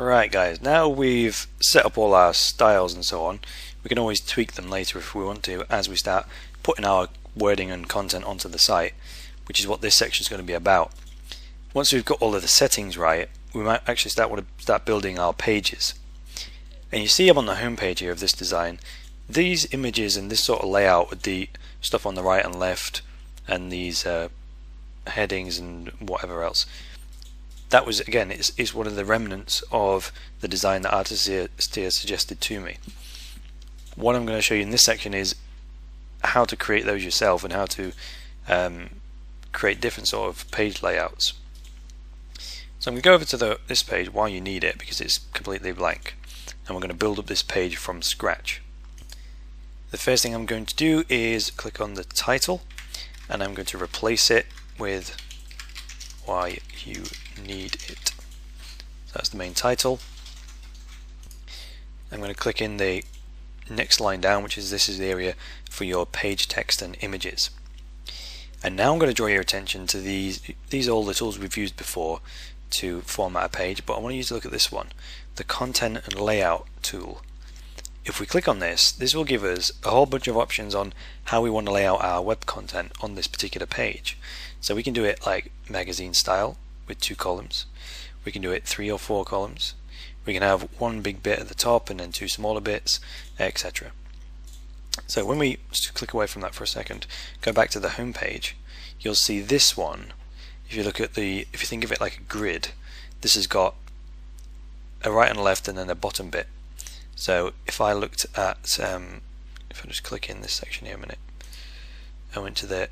Right guys, now we've set up all our styles and so on, we can always tweak them later if we want to as we start putting our wording and content onto the site, which is what this section is going to be about. Once we've got all of the settings right, we might actually start building our pages. And you see I'm on the home page here of this design, these images and this sort of layout with the stuff on the right and left and these headings and whatever else, that was, again, it's one of the remnants of the design that Artisteer suggested to me. What I'm going to show you in this section is how to create those yourself and how to create different sort of page layouts. So I'm going to go over to this page while you need it because it's completely blank, and we're going to build up this page from scratch. The first thing I'm going to do is click on the title, and I'm going to replace it with why you need it. So that's the main title. I'm going to click in the next line down, which is this is the area for your page text and images. And now I'm going to draw your attention to these are all the tools we've used before to format a page, but I want you to look at this one, the content and layout tool. If we click on this, this will give us a whole bunch of options on how we want to lay out our web content on this particular page. So we can do it like magazine style with 2 columns. We can do it 3 or 4 columns. We can have one big bit at the top and then 2 smaller bits, etc. So when we just click away from that for a second, go back to the home page, you'll see this one. If you look at if you think of it like a grid, this has got a right and a left and then a bottom bit. So if I looked at, if I just click in this section here a minute, I went to the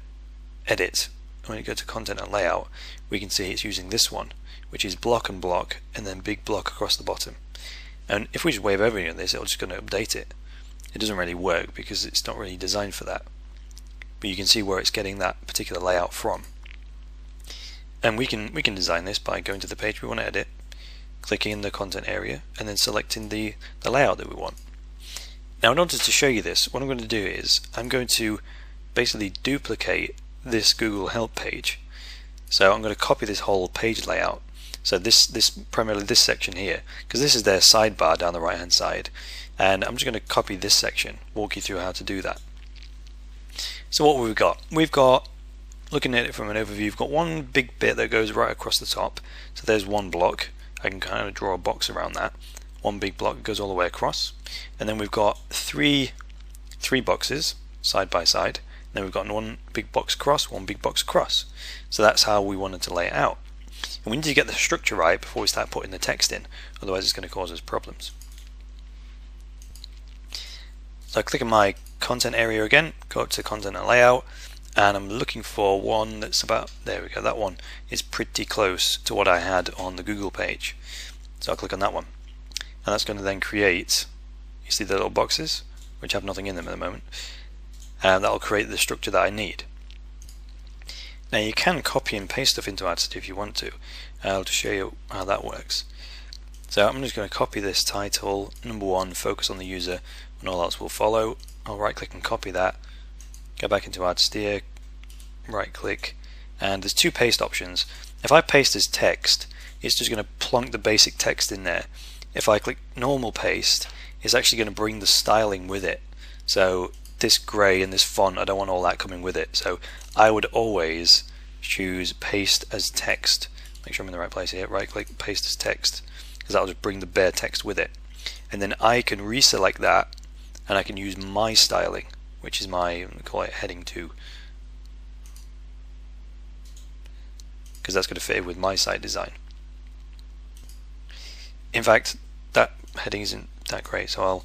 edit, when you go to content and layout, we can see it's using this one, which is block and block and then big block across the bottom. And if we just wave over any of this, it's just going to update it. It doesn't really work because it's not really designed for that. But you can see where it's getting that particular layout from. And we can design this by going to the page we want to edit, clicking in the content area, and then selecting the layout that we want. Now in order to show you this, what I'm going to do is I'm going to basically duplicate this Google Help page. So I'm going to copy this whole page layout. So primarily this section here, because this is their sidebar down the right hand side, and I'm just going to copy this section, walk you through how to do that. So what we've got, looking at it from an overview, you've got one big bit that goes right across the top. So there's one block. I can kind of draw a box around that. One big block goes all the way across, and then we've got three boxes side by side. Then we've got one big box across, one big box across. So that's how we wanted to lay it out. And we need to get the structure right before we start putting the text in, otherwise it's going to cause us problems. So I click on my content area again, go up to content and layout, and I'm looking for one that's about, there we go, that one is pretty close to what I had on the Google page. So I'll click on that one, and that's going to then create, you see the little boxes which have nothing in them at the moment, and that'll create the structure that I need. Now you can copy and paste stuff into Artisteer if you want to. I'll just show you how that works. So I'm just going to copy this title, number 1, focus on the user and all else will follow. I'll right click and copy that, go back into Artisteer, right click, and there's 2 paste options. If I paste as text, it's just going to plonk the basic text in there. If I click normal paste, it's actually going to bring the styling with it. So this grey and this font, I don't want all that coming with it. So I would always choose paste as text. Make sure I'm in the right place here. Right click, paste as text, because that'll just bring the bare text with it. And then I can reselect that, and I can use my styling, which is my, I'm going to call it heading 2, because that's going to fit in with my site design. In fact, that heading isn't that great, so I'll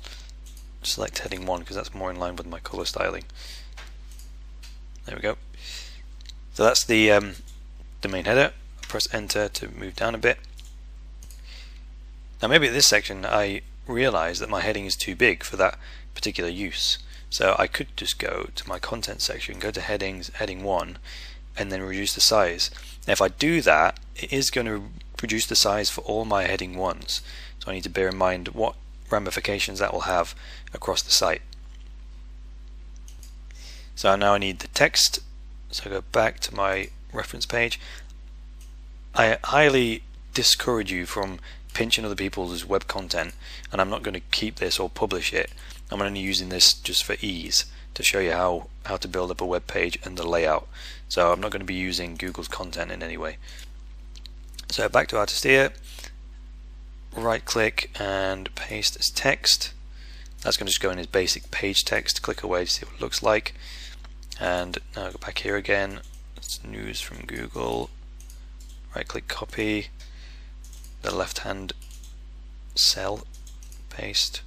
select heading 1 because that's more in line with my color styling. There we go. So that's the main header. I'll press enter to move down a bit. Now maybe at this section I realize that my heading is too big for that particular use. So I could just go to my content section, go to headings, heading 1, and then reduce the size. Now if I do that, it is going to reduce the size for all my heading 1s. So I need to bear in mind what ramifications that will have across the site. So now I need the text, so I go back to my reference page. I highly discourage you from pinching other people's web content, and I'm not going to keep this or publish it. I'm only using this just for ease to show you how to build up a web page and the layout. So I'm not going to be using Google's content in any way. So back to artist here, right click and paste as text. That's going to just go in as basic page text. Click away to see what it looks like. And now go back here again. It's news from Google. Right click, copy the left hand cell, paste.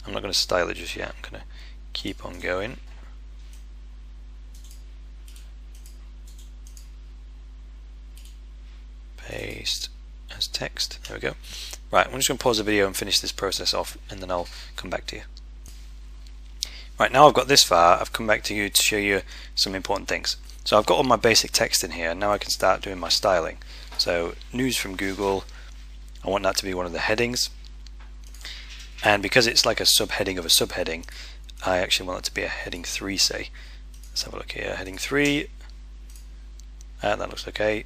I'm not going to style it just yet. I'm going to keep on going. Paste as text. There we go. Right, I'm just going to pause the video and finish this process off, and then I'll come back to you. Right, now I've got this far, I've come back to you to show you some important things. So I've got all my basic text in here, and now I can start doing my styling. So news from Google, I want that to be one of the headings, and because it's like a subheading of a subheading, I actually want it to be a heading 3, say. Let's have a look here, heading 3, and that looks okay.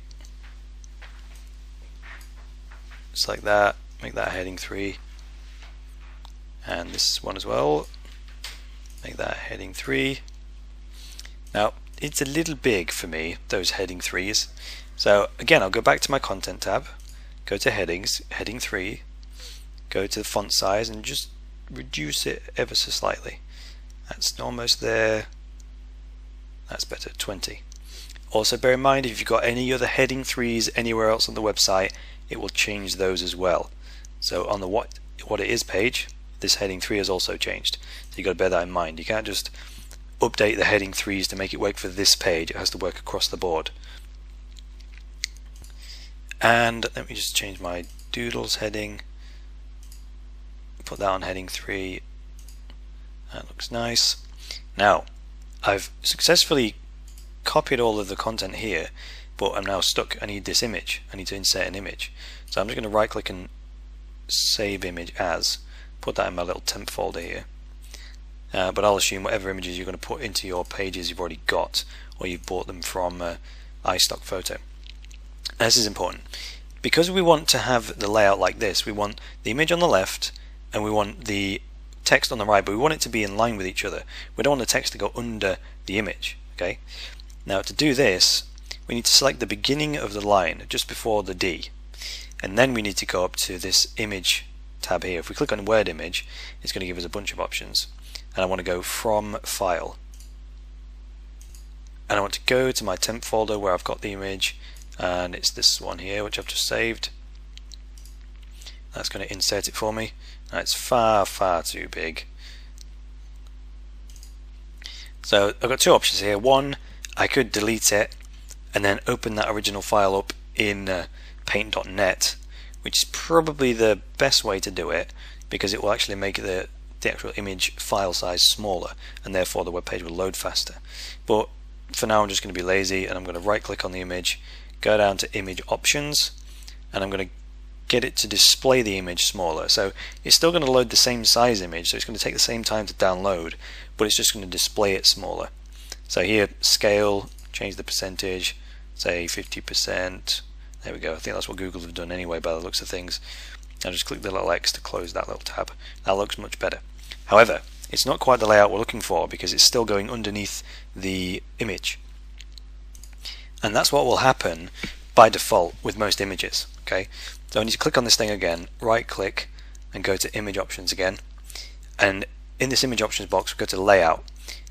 Just like that, make that heading 3, and this one as well, make that heading 3. Now it's a little big for me, those heading 3s, so again I'll go back to my content tab, go to headings, heading 3, go to the font size and just reduce it ever so slightly. That's almost there, that's better, 20. Also bear in mind, if you've got any other heading 3s anywhere else on the website, it will change those as well. So on the what it is page, this heading 3 has also changed. So you've got to bear that in mind. You can't just update the heading 3s to make it work for this page. It has to work across the board. And let me just change my doodles heading. Put that on heading 3. That looks nice. Now, I've successfully copied all of the content here, but I'm now stuck. I need this image. I need to insert an image. So I'm just going to right click and save image as. Put that in my little temp folder here. But I'll assume whatever images you're going to put into your pages you've already got, or you've bought them from iStock Photo. This is important. Because we want to have the layout like this, we want the image on the left and we want the text on the right, but we want it to be in line with each other. We don't want the text to go under the image. Okay. Now to do this, we need to select the beginning of the line just before the D, and then we need to go up to this image tab here. If we click on Word Image, it's going to give us a bunch of options, and I want to go from File, and I want to go to my temp folder where I've got the image, and it's this one here which I've just saved. That's going to insert it for me. Now it's far too big, so I've got two options here. One, I could delete it and then open that original file up in paint.net, which is probably the best way to do it, because it will actually make the actual image file size smaller, and therefore the web page will load faster. But for now I'm just going to be lazy, and I'm going to right click on the image, go down to image options, and I'm going to get it to display the image smaller. So it's still going to load the same size image, so it's going to take the same time to download, but it's just going to display it smaller. So here, scale, change the percentage, say 50%. There we go. I think that's what Google have done anyway by the looks of things. I'll just click the little X to close that little tab. That looks much better. However, it's not quite the layout we're looking for, because it's still going underneath the image. And that's what will happen by default with most images. Okay, so I need to click on this thing again, right click and go to image options again, and in this image options box we go to layout.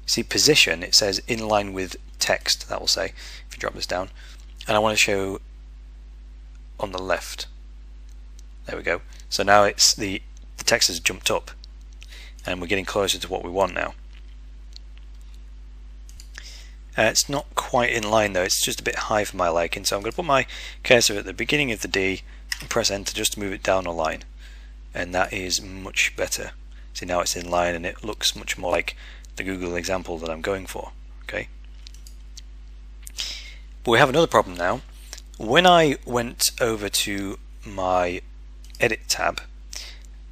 See position, it says in line with text, that will say, if you drop this down, and I want to show on the left. There we go. So now it's the text has jumped up and we're getting closer to what we want now. It's not quite in line though, it's just a bit high for my liking, so I'm going to put my cursor at the beginning of the D and press enter just to move it down a line, and that is much better. See, now it's in line and it looks much more like the Google example that I'm going for. Okay, but we have another problem now. When I went over to my edit tab,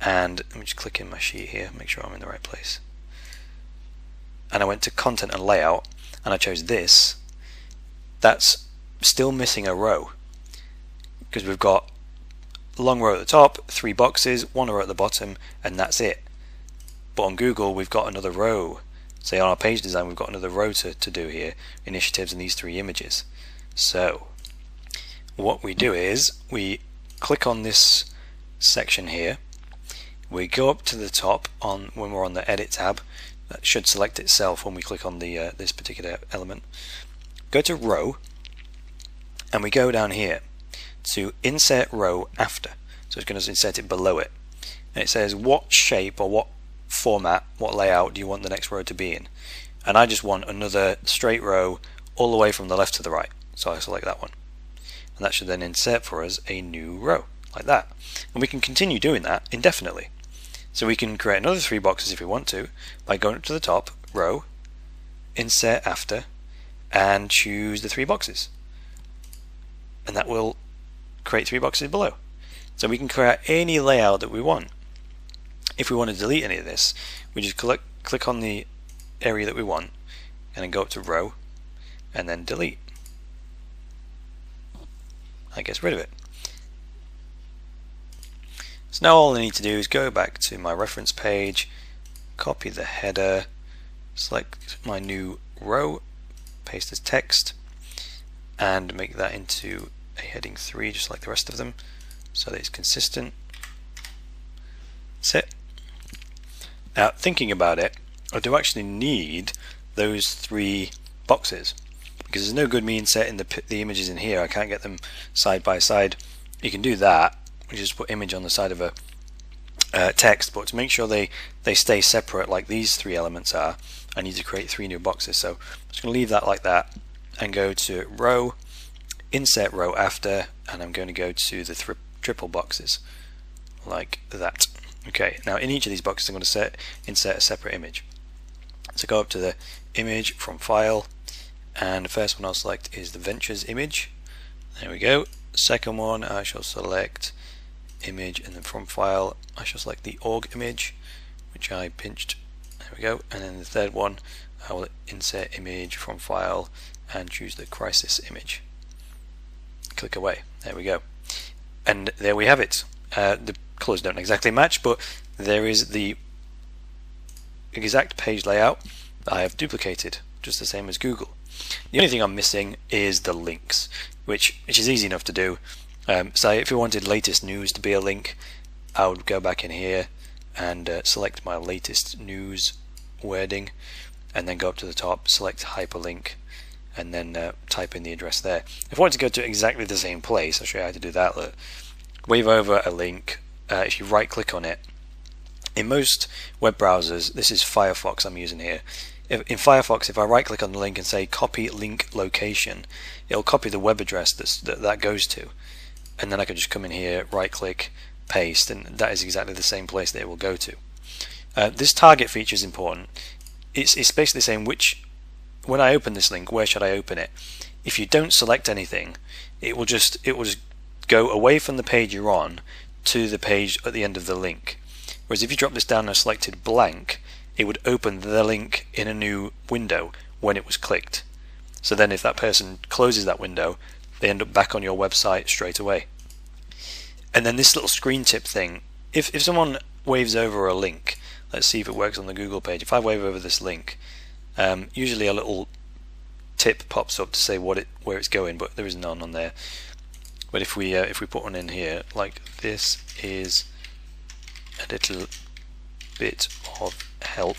and let me just click in my sheet here, make sure I'm in the right place, and I went to content and layout, and I chose this, that's still missing a row, because we've got long row at the top, 3 boxes, 1 row at the bottom, and that's it. But on Google we've got another row. Say on our page design we've got another row to do here, initiatives and these 3 images. So what we do is we click on this section here, we go up to the top when we're on the Edit tab. That should select itself when we click on the this particular element. Go to Row, and we go down here to Insert Row After. So it's going to insert it below it, and it says what shape or what format, what layout do you want the next row to be in. And I just want another straight row all the way from the left to the right, so I select that one, and that should then insert for us a new row like that. And we can continue doing that indefinitely. So we can create another 3 boxes if we want to by going up to the top, Row, Insert After, and choose the 3 boxes, and that will create 3 boxes below. So we can create any layout that we want. If we want to delete any of this, we just click on the area that we want and then go up to Row and then Delete. That gets rid of it. So now all I need to do is go back to my reference page, copy the header, select my new row, paste as text, and make that into a heading 3 just like the rest of them so that it's consistent. That's it. Now thinking about it, I do actually need those 3 boxes, because there's no good me inserting the images in here. I can't get them side by side. You can do that, we just put image on the side of a text, but to make sure they stay separate like these 3 elements are, I need to create 3 new boxes. So I'm just going to leave that like that and go to Row, Insert Row After, and I'm going to go to the triple boxes like that. Okay, now in each of these boxes I'm going to insert a separate image. So go up to the image from File, and the first one I'll select is the Ventures image. There we go. Second one I shall select image, and then from File I shall select the org image, which I pinched. There we go. And then the third one I will insert image from File and choose the crisis image. Click away. There we go. And there we have it. The colours don't exactly match, but there is the exact page layout that I have duplicated, just the same as Google. The only thing I'm missing is the links, which is easy enough to do. So if you wanted latest news to be a link, I would go back in here and select my latest news wording, and then go up to the top, select hyperlink, and then type in the address there. If I wanted to go to exactly the same place, I'll show you how to do that. Look. Wave over a link. If you right click on it, in most web browsers, this is Firefox I'm using here. In Firefox, if I right click on the link and say copy link location, it'll copy the web address that goes to, and then I can just come in here, right click, paste, and that is exactly the same place that it will go to. This target feature is important. It's basically saying when I open this link, where should I open it? If you don't select anything, it will just go away from the page you're on to the page at the end of the link. Whereas if you drop this down and selected blank, it would open the link in a new window when it was clicked. So then if that person closes that window, they end up back on your website straight away. And then this little screen tip thing, if someone waves over a link, let's see if it works on the Google page. If I wave over this link, usually a little tip pops up to say where it's going, but there is none on there. But if we put one in here, like this is a little bit of help,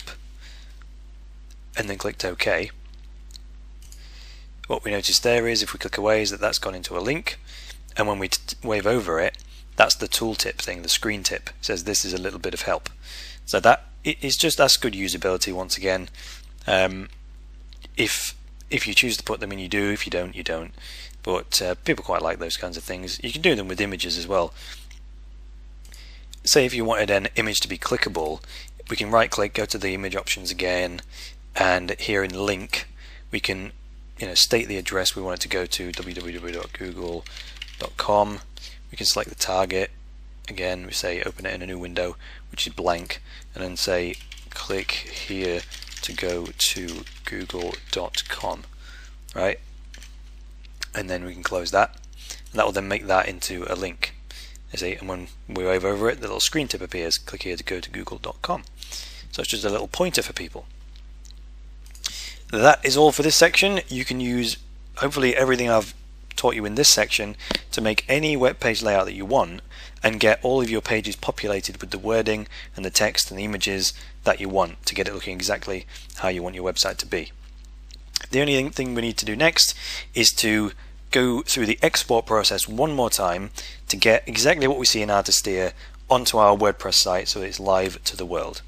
and then clicked OK, what we notice there is, if we click away, is that that's gone into a link, and when we wave over it, that's the tooltip thing, the screen tip. It says this is a little bit of help. So that's good usability once again. If you choose to put them in, you do. If you don't, you don't. But people quite like those kinds of things. You can do them with images as well. Say if you wanted an image to be clickable, we can right click, go to the image options again, and here in link we can state the address we want it to go to, www.google.com. We can select the target. Again, we say open it in a new window, which is blank, and then say click here to go to google.com, right? And then we can close that, and that will then make that into a link. See, and when we wave over it, the little screen tip appears. Click here to go to google.com. So it's just a little pointer for people. That is all for this section. You can use hopefully everything I've taught you in this section to make any web page layout that you want and get all of your pages populated with the wording and the text and the images that you want to get it looking exactly how you want your website to be. The only thing we need to do next is to go through the export process one more time to get exactly what we see in Artist here onto our WordPress site so that it's live to the world.